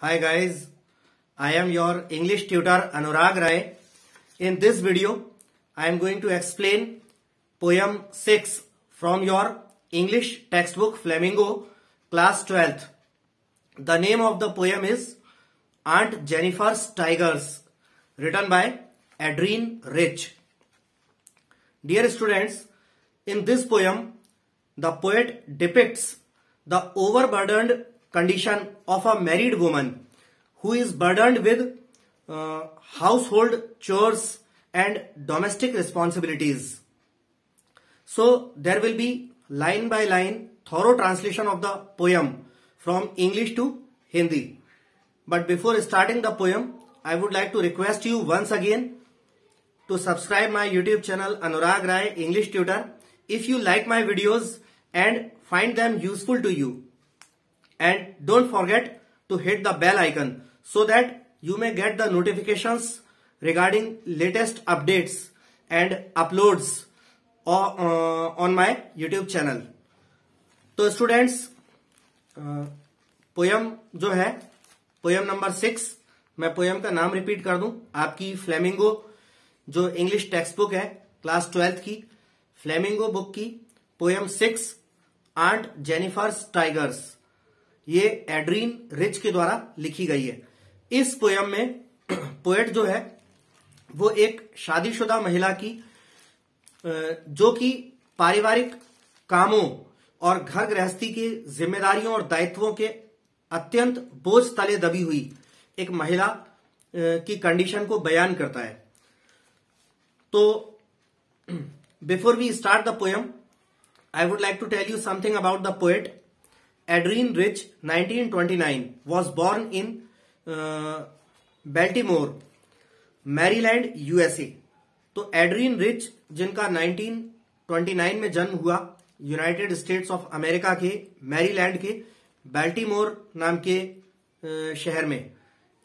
Hi guys, I am your English tutor Anurag Rai. In this video, I am going to explain poem 6 from your English textbook Flamingo, class 12th. The name of the poem is Aunt Jennifer's Tigers, written by Adrienne Rich. Dear students, in this poem, the poet depicts the overburdened condition of a married woman who is burdened with household chores and domestic responsibilities. So there will be line by line thorough translation of the poem from English to Hindi. But before starting the poem, I would like to request you once again to subscribe my YouTube channel Anurag Rai English Tutor if you like my videos and find them useful to you. And don't forget to hit the bell icon so that you may get the notifications regarding latest updates and uploads on my YouTube channel. तो students poem जो है poem number 6, मैं poem का नाम repeat कर दूं. आपकी flamingo जो इंग्लिश टेक्स्ट बुक है क्लास 12th की, फ्लेमिंगो बुक की पोयम 6 आंट जेनिफर्स टाइगर्स, ये एड्रीन रिच के द्वारा लिखी गई है. इस पोयम में पोएट जो है वो एक शादीशुदा महिला की जो कि पारिवारिक कामों और घर गृहस्थी की जिम्मेदारियों और दायित्वों के अत्यंत बोझ तले दबी हुई एक महिला की कंडीशन को बयान करता है. तो before we start the poem, I would like to tell you something about the poet. Adrienne Rich, 1929, was born in Baltimore, Maryland, USA. तो एड्रीन रिच जिनका 1929 में जन्म हुआ यूनाइटेड स्टेट्स ऑफ अमेरिका के मैरीलैंड के बाल्टीमोर नाम के शहर में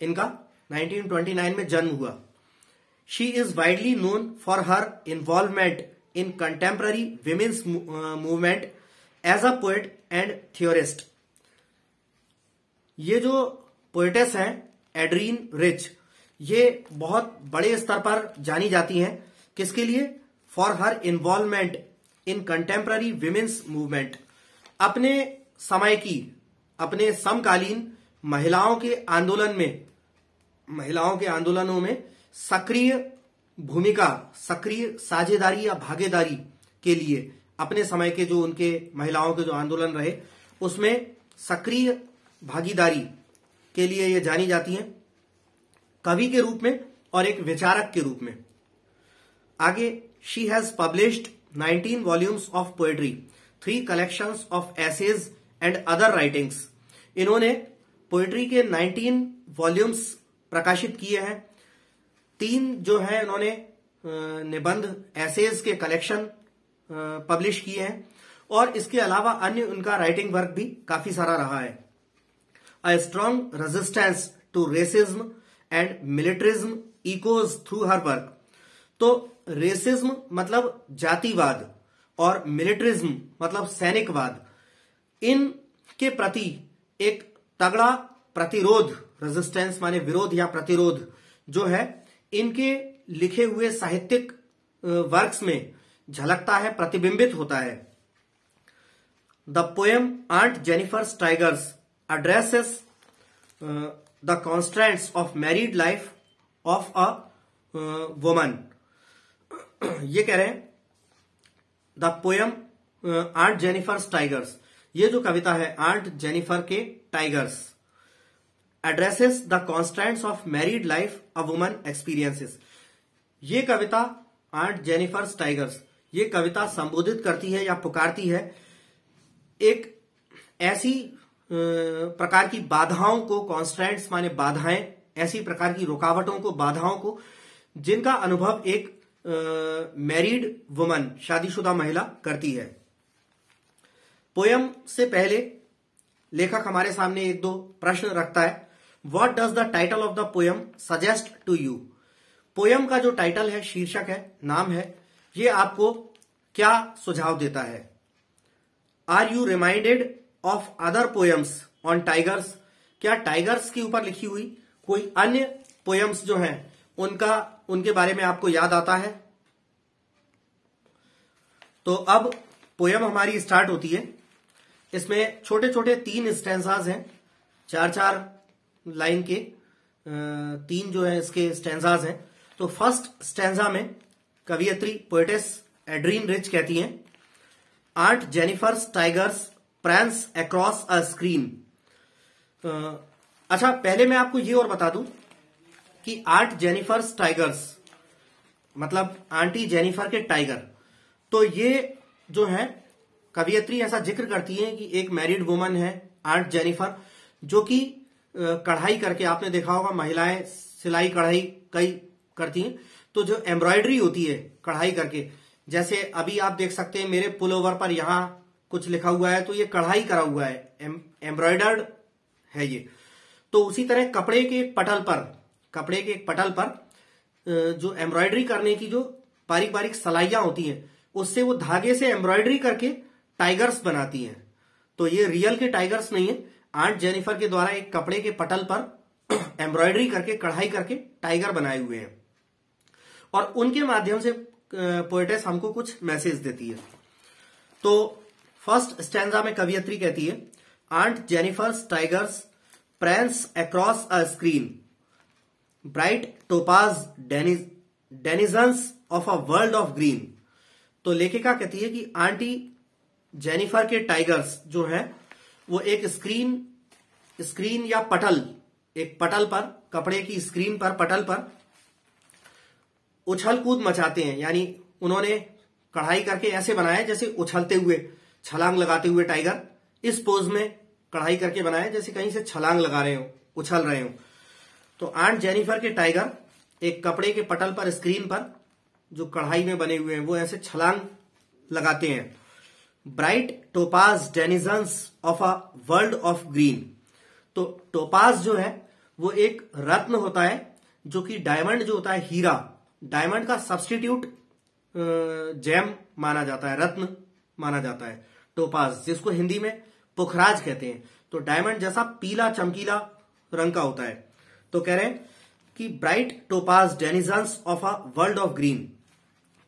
इनका 1929 में जन्म हुआ. She is widely known for her involvement in contemporary women's movement as a poet and theorist. ये जो पोएटेस हैं एड्रीन रिच, ये बहुत बड़े स्तर पर जानी जाती हैं. किसके लिए? For her involvement in contemporary women's movement, अपने समय की, अपने समकालीन महिलाओं के आंदोलनों में सक्रिय भूमिका, सक्रिय साझेदारी या भागीदारी के लिए, अपने समय के जो उनके महिलाओं के जो आंदोलन रहे उसमें सक्रिय भागीदारी के लिए ये जानी जाती हैं कवि के रूप में और एक विचारक के रूप में. आगे, she has published 19 volumes of poetry, 3 collections of essays and other writings. इन्होंने पोएट्री के 19 वॉल्यूम्स प्रकाशित किए हैं. 3 जो है इन्होंने निबंध एसेज के कलेक्शन पब्लिश किए हैं और इसके अलावा अन्य उनका राइटिंग वर्क भी काफी सारा रहा है. A strong resistance to racism and militarism echoes through her work. तो रेसिज्म मतलब जातिवाद और मिलिट्रिज्म मतलब सैनिकवाद, इनके प्रति एक तगड़ा प्रतिरोध, रेजिस्टेंस माने विरोध या प्रतिरोध, जो है इनके लिखे हुए साहित्यिक वर्क्स में झलकता है, प्रतिबिंबित होता है. The poem Aunt Jennifer's Tigers addresses the constraints of married life of a woman. ये कह रहे हैं the poem Aunt Jennifer's Tigers, ये जो कविता है आंट जेनिफर के tigers, addresses the constraints of married life a woman experiences. ये कविता आंट जेनिफर्स टाइगर्स, ये कविता संबोधित करती है या पुकारती है एक ऐसी प्रकार की बाधाओं को, कॉन्स्ट्रेंट्स माने बाधाएं, ऐसी प्रकार की रुकावटों को, बाधाओं को, जिनका अनुभव एक मैरिड वुमन, शादीशुदा महिला करती है. पोयम से पहले लेखक हमारे सामने 1-2 प्रश्न रखता है. What does the title of the poem suggest to you? Poem का जो टाइटल है, शीर्षक है, नाम है, ये आपको क्या सुझाव देता है? Are you reminded of other poems on tigers? क्या टाइगर्स के ऊपर लिखी हुई कोई अन्य पोयम्स जो हैं उनके बारे में आपको याद आता है? तो अब पोयम हमारी स्टार्ट होती है। इसमें छोटे छोटे 3 स्टैंजाज हैं, 4-4 लाइन के 3 जो है इसके स्टैंजाज हैं। तो फर्स्ट स्टैंजा में कवियत्री पोएटेस एड्रीन रिच कहती हैं, aunt Jennifer's tigers prance across a screen. अच्छा, पहले मैं आपको ये और बता दूं कि आंट जेनिफर्स टाइगर्स मतलब आंटी जेनिफर के टाइगर। तो ये जो है कवियत्री ऐसा जिक्र करती है कि एक मैरिड वुमन है आंट जेनिफर, जो कि कढ़ाई करके, आपने देखा होगा महिलाएं सिलाई कढ़ाई कई करती हैं, तो जो एम्ब्रॉयडरी होती है कढ़ाई करके, जैसे अभी आप देख सकते हैं मेरे पुलोवर पर यहां कुछ लिखा हुआ है, तो ये कढ़ाई करा हुआ है, एम्ब्रॉयडर्ड है ये। तो उसी तरह कपड़े के एक पटल पर जो एम्ब्रॉयडरी करने की जो बारीक बारीक सलाइयां होती हैं, उससे वो धागे से एम्ब्रॉयडरी करके टाइगर्स बनाती हैं। तो ये रियल के टाइगर्स नहीं है, आंट जेनिफर के द्वारा एक कपड़े के पटल पर एम्ब्रॉयडरी करके, कढ़ाई करके टाइगर बनाए हुए हैं, और उनके माध्यम से पोएटेस हमको कुछ मैसेज देती है। तो फर्स्ट स्टैंजा में कवियत्री कहती है, aunt Jennifer's tigers prance across a screen, bright topaz denizens of a world of green. तो लेखिका कहती है कि आंटी जेनिफर के टाइगर्स जो हैं वो एक स्क्रीन या एक पटल पर, कपड़े की स्क्रीन पर, पटल पर उछल कूद मचाते हैं। यानी उन्होंने कढ़ाई करके ऐसे बनाया जैसे उछलते हुए, छलांग लगाते हुए टाइगर इस पोज में कढ़ाई करके बनाया जैसे कहीं से छलांग लगा रहे हो, उछल रहे हो। तो आंट जेनिफर के टाइगर एक कपड़े के पटल पर, स्क्रीन पर जो कढ़ाई में बने हुए हैं, वो ऐसे छलांग लगाते हैं। Bright topaz denizens of a world of green. तो टोपाज जो है वो एक रत्न होता है, जो कि डायमंड जो होता है, हीरा, डायमंड का सब्स्टिट्यूट जेम माना जाता है, रत्न माना जाता है टोपाज, जिसको हिंदी में पुखराज कहते हैं। तो डायमंड जैसा पीला चमकीला रंग का होता है। तो कह रहे हैं कि bright topaz denizens of a world of green,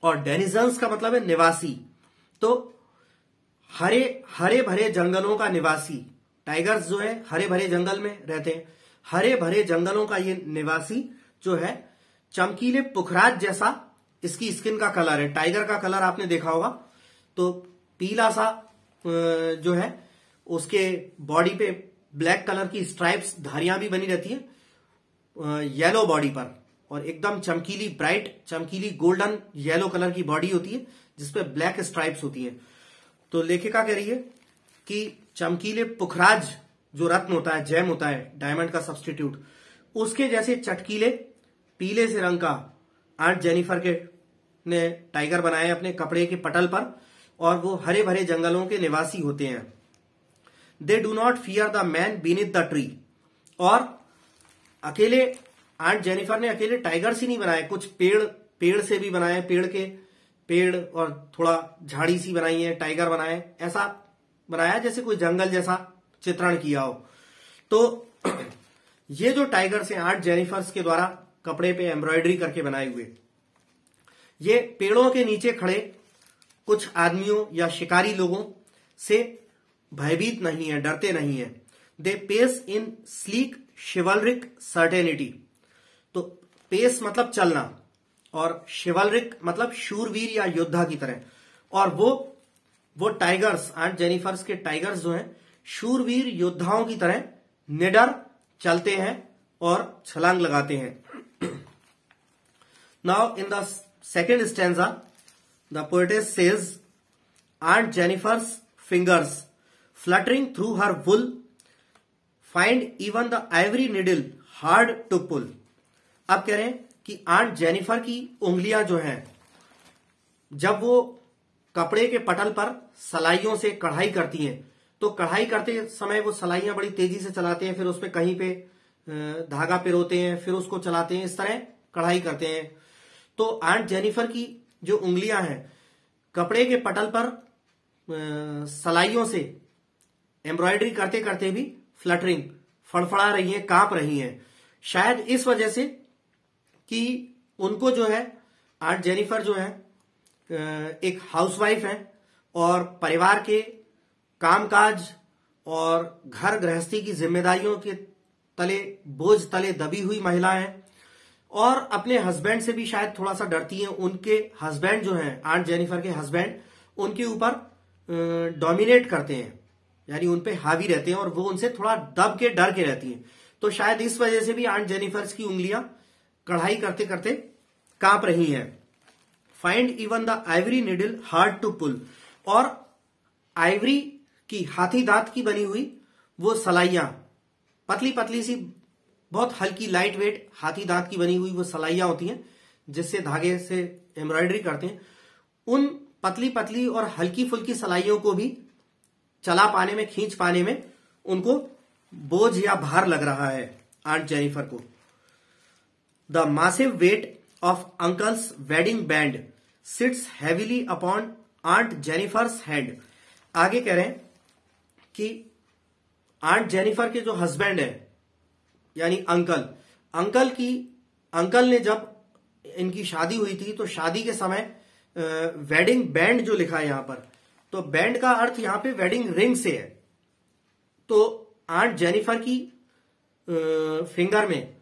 और डेनिजन्स का मतलब है निवासी। तो हरे भरे जंगलों का निवासी, टाइगर्स जो है हरे भरे जंगल में रहते हैं, हरे भरे जंगलों का ये निवासी जो है, चमकीले पुखराज जैसा इसकी स्किन का कलर है। टाइगर का कलर आपने देखा होगा, तो पीला सा जो है, उसके बॉडी पे ब्लैक कलर की स्ट्राइप्स, धारियां भी बनी रहती हैं येलो बॉडी पर, और एकदम चमकीली, ब्राइट चमकीली गोल्डन येलो कलर की बॉडी होती है जिसपे ब्लैक स्ट्राइप्स होती हैं। तो लेखिका कह रही है कि चमकीले पुखराज जो रत्न होता है, जेम होता है, डायमंड का सब्स्टिट्यूट, उसके जैसे चटकीले पीले से रंग का आंट जेनिफर के ने टाइगर बनाए अपने कपड़े के पटल पर, और वो हरे भरे जंगलों के निवासी होते हैं। They do not fear the man beneath the tree. और अकेले आंट जेनिफर ने अकेले टाइगर्स ही नहीं बनाए, कुछ पेड़ से भी बनाए, पेड़ और थोड़ा झाड़ी सी बनाई है, टाइगर बनाए, ऐसा बनाया जैसे कोई जंगल जैसा चित्रण किया हो। तो ये जो टाइगर्स हैं आंट जेनिफर्स के द्वारा कपड़े पे एम्ब्रॉयडरी करके बनाए हुए, ये पेड़ों के नीचे खड़े कुछ आदमियों या शिकारी लोगों से भयभीत नहीं है, डरते नहीं है। They pace in sleek chivalric certainty. तो पेस मतलब चलना, और शिवलरिक मतलब शूरवीर या योद्धा की तरह। और वो टाइगर्स, आंट जेनिफर्स के टाइगर्स जो हैं, शूरवीर योद्धाओं की तरह निडर चलते हैं और छलांग लगाते हैं। Now in the second stanza the poetess says, Aunt Jennifer's fingers fluttering through her wool find even the ivory needle hard to pull. अब कह रहे हैं कि आंट जेनिफर की उंगलियां जो हैं, जब वो कपड़े के पटल पर सलाइयों से कढ़ाई करती हैं, तो कढ़ाई करते समय वो सलाइयां बड़ी तेजी से चलाते हैं, फिर उसपे कहीं पे धागा पिरोते हैं, फिर उसको चलाते हैं, इस तरह कढ़ाई करते हैं। तो आंट जेनिफर की जो उंगलियां हैं, कपड़े के पटल पर सलाइयों से एम्ब्रॉयडरी करते करते भी फ्लटरिंग, फड़फड़ा रही हैं, कांप रही हैं। शायद इस वजह से कि उनको जो है, आंट जेनिफर जो है एक हाउसवाइफ है और परिवार के कामकाज और घर गृहस्थी की जिम्मेदारियों के तले, बोझ तले दबी हुई महिला है और अपने हस्बैंड से भी शायद थोड़ा सा डरती हैं। उनके हस्बैंड जो हैं, आंट जेनिफर के हस्बैंड, उनके ऊपर डोमिनेट करते हैं, यानी उन पे हावी रहते हैं और वो उनसे थोड़ा दब के डर के रहती हैं। तो शायद इस वजह से भी आंट जेनिफर की उंगलियां कढ़ाई करते करते कांप रही हैं। Find even the ivory needle hard to pull, और आइवरी की, हाथी दांत की बनी हुई वो सलाइयां, पतली पतली सी, बहुत हल्की लाइट वेट हाथी दांत की बनी हुई वो सलाइयां होती हैं जिससे धागे से एम्ब्रॉयडरी करते हैं। उन पतली पतली और हल्की फुल्की सलाइयों को भी चला पाने में, खींच पाने में उनको बोझ या भार लग रहा है आंट जेनिफर को। The massive weight of uncle's wedding band sits heavily upon Aunt Jennifer's head. आगे कह रहे हैं कि आंट जेनिफर के जो हस्बैंड है, यानी अंकल ने जब इनकी शादी हुई थी तो शादी के समय वेडिंग बैंड जो लिखा है यहां पर, तो बैंड का अर्थ यहां पे वेडिंग रिंग से है। तो आंट जेनिफर की फिंगर में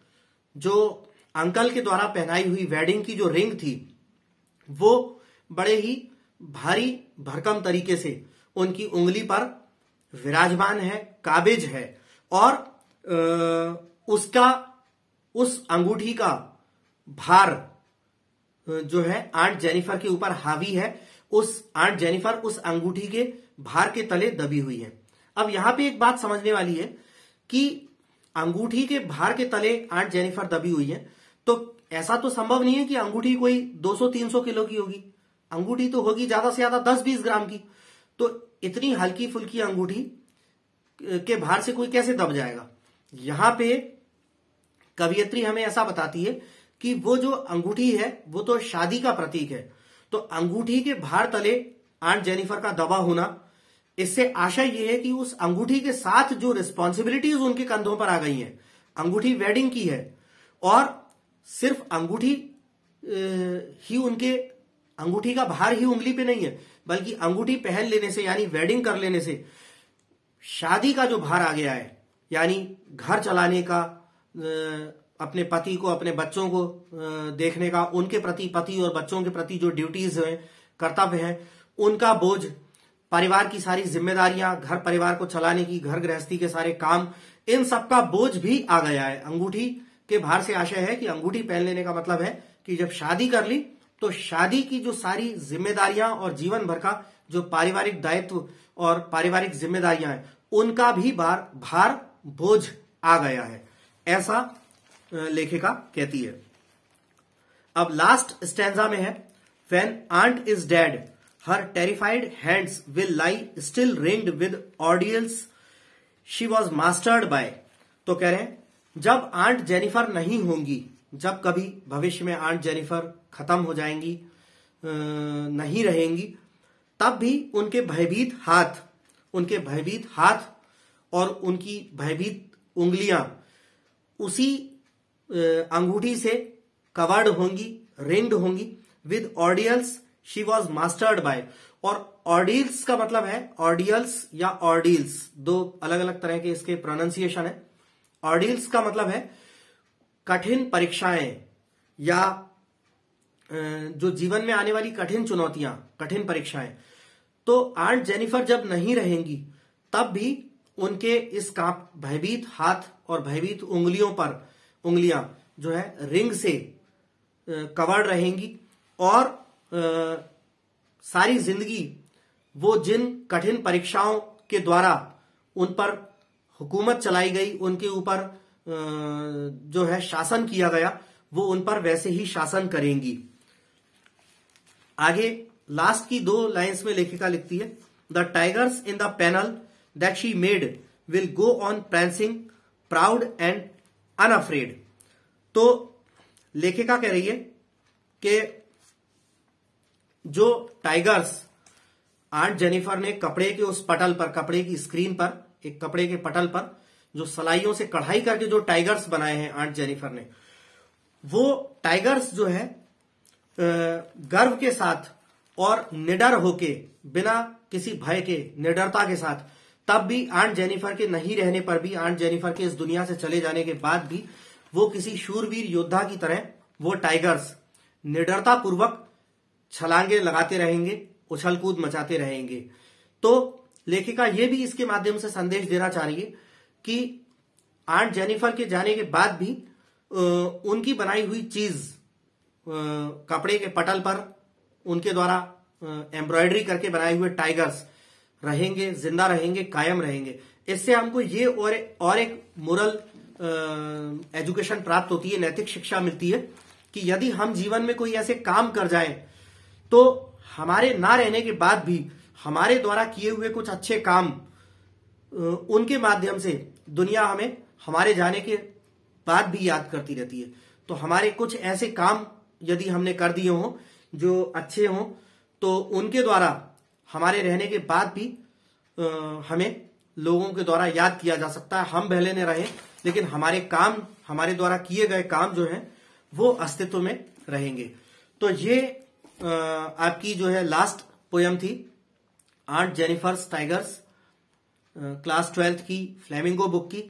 जो अंकल के द्वारा पहनाई हुई वेडिंग की जो रिंग थी वो बड़े ही भारी भरकम तरीके से उनकी उंगली पर विराजमान है, काबिज है, और उस अंगूठी का भार जो है आंट जेनिफर के ऊपर हावी है। आंट जेनिफर उस अंगूठी के भार के तले दबी हुई है। अब यहां पे एक बात समझने वाली है कि अंगूठी के भार के तले आंट जेनिफर दबी हुई है, तो ऐसा तो संभव नहीं है कि अंगूठी कोई 200-300 किलो की होगी। अंगूठी तो होगी ज्यादा से ज्यादा 10-20 ग्राम की। तो इतनी हल्की फुल्की अंगूठी के भार से कोई कैसे दब जाएगा? यहां पे कवियत्री हमें ऐसा बताती है कि वो जो अंगूठी है वो तो शादी का प्रतीक है, तो अंगूठी के भार तले आंट जेनिफर का दबा होना, इससे आशय यह है कि उस अंगूठी के साथ जो रिस्पॉन्सिबिलिटीज उनके कंधों पर आ गई हैं, अंगूठी वेडिंग की है और सिर्फ अंगूठी ही उनके, अंगूठी का भार ही उंगली पे नहीं है, बल्कि अंगूठी पहन लेने से, यानी वेडिंग कर लेने से शादी का जो भार आ गया है, यानी घर चलाने का, अपने पति को, अपने बच्चों को देखने का, उनके प्रति, पति और बच्चों के प्रति जो ड्यूटीज हैं, कर्तव्य हैं, उनका बोझ, परिवार की सारी जिम्मेदारियां, घर परिवार को चलाने की, घर गृहस्थी के सारे काम, इन सब का बोझ भी आ गया है। अंगूठी के भार से आशय है कि अंगूठी पहन लेने का मतलब है कि जब शादी कर ली तो शादी की जो सारी जिम्मेदारियां और जीवन भर का जो पारिवारिक दायित्व और पारिवारिक जिम्मेदारियां हैं, उनका भी भार बोझ आ गया है, ऐसा लेखिका कहती है। अब लास्ट स्टैंजा में है, when aunt is dead her terrified hands will lie still ringed with ordeals she was mastered by. तो कह रहे हैं जब आंट जेनिफर नहीं होंगी, जब कभी भविष्य में आंट जेनिफर खत्म हो जाएंगी, नहीं रहेंगी, तब भी उनके भयभीत हाथ और उनकी भयभीत उंगलियां उसी अंगूठी से कवर्ड होंगी, रिंग्ड होंगी with ordeals she was mastered by. और ऑर्डियल्स का मतलब है, ऑर्डियल्स या ऑर्डियल्स, दो अलग अलग तरह के इसके प्रोनाउंसिएशन है। ऑर्डियल्स का मतलब है कठिन परीक्षाएं या जो जीवन में आने वाली कठिन चुनौतियां, कठिन परीक्षाएं। तो आंट जेनिफर जब नहीं रहेंगी तब भी उनके इस भयभीत हाथ और भयभीत उंगलियां जो है रिंग से कवर्ड रहेंगी और सारी जिंदगी वो जिन कठिन परीक्षाओं के द्वारा उन पर हुकूमत चलाई गई, उनके ऊपर जो है शासन किया गया, वो उन पर वैसे ही शासन करेंगी। आगे लास्ट की 2 लाइंस में लेखिका लिखती है, the tigers in the panel that she made will go on prancing proud and unafraid. तो लेखिका कह रही है कि जो टाइगर्स आंट जेनिफर ने कपड़े के उस पटल पर, कपड़े की स्क्रीन पर, एक कपड़े के पटल पर जो सलाइयों से कढ़ाई करके जो टाइगर्स बनाए हैं आंट जेनिफर ने, वो टाइगर्स जो है गर्व के साथ और निडर होके, बिना किसी भय के, निडरता के साथ, तब भी आंट जेनिफर के नहीं रहने पर भी, आंट जेनिफर के इस दुनिया से चले जाने के बाद भी, वो किसी शूरवीर योद्धा की तरह वो टाइगर्स निडरता पूर्वक छलांगे लगाते रहेंगे, उछल कूद मचाते रहेंगे। तो लेखिका ये भी इसके माध्यम से संदेश देना चाह रही है कि आंट जेनिफर के जाने के बाद भी उनकी बनाई हुई चीज, कपड़े के पटल पर उनके द्वारा एम्ब्रॉयडरी करके बनाए हुए टाइगर्स रहेंगे, जिंदा रहेंगे, कायम रहेंगे। इससे हमको ये और एक मोरल एजुकेशन प्राप्त होती है, नैतिक शिक्षा मिलती है कि यदि हम जीवन में कोई ऐसे काम कर जाएं तो हमारे ना रहने के बाद भी हमारे द्वारा किए हुए कुछ अच्छे काम, उनके माध्यम से दुनिया हमें हमारे जाने के बाद भी याद करती रहती है। तो हमारे कुछ ऐसे काम यदि हमने कर दिए हों जो अच्छे हों, तो उनके द्वारा हमारे रहने के बाद भी हमें लोगों के द्वारा याद किया जा सकता है। हम भले न रहें, लेकिन हमारे काम, हमारे द्वारा किए गए काम जो हैं वो अस्तित्व में रहेंगे। तो ये आपकी जो है लास्ट पोयम थी, Aunt Jennifer's Tigers, class 12th की फ्लेमिंगो बुक की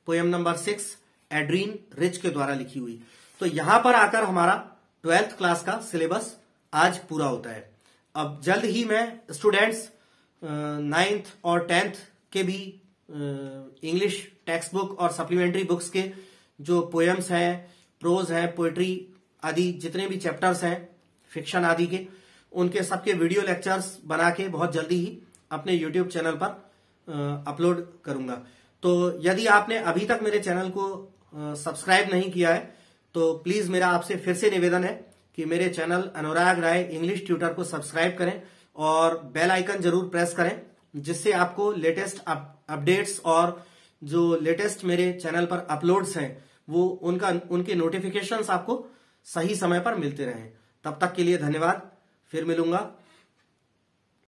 पोयम नंबर 6 एड्रीन रिच के द्वारा लिखी हुई। तो यहां पर आकर हमारा 12th क्लास का सिलेबस आज पूरा होता है। अब जल्द ही मैं स्टूडेंट्स 9th और 10th के भी इंग्लिश टेक्स्ट बुक और सप्लीमेंट्री बुक्स के जो पोएम्स हैं, प्रोज हैं, पोएट्री आदि जितने भी चैप्टर्स हैं फिक्शन आदि के, उनके सबके वीडियो लेक्चर्स बना के बहुत जल्दी ही अपने यूट्यूब चैनल पर अपलोड करूंगा। तो यदि आपने अभी तक मेरे चैनल को सब्सक्राइब नहीं किया है तो प्लीज मेरा आपसे फिर से निवेदन है कि मेरे चैनल अनुराग राय इंग्लिश ट्यूटर को सब्सक्राइब करें और बेल आइकन जरूर प्रेस करें, जिससे आपको लेटेस्ट अपडेट्स और जो लेटेस्ट मेरे चैनल पर अपलोड्स हैं वो उनके नोटिफिकेशंस आपको सही समय पर मिलते रहें। तब तक के लिए धन्यवाद, फिर मिलूंगा।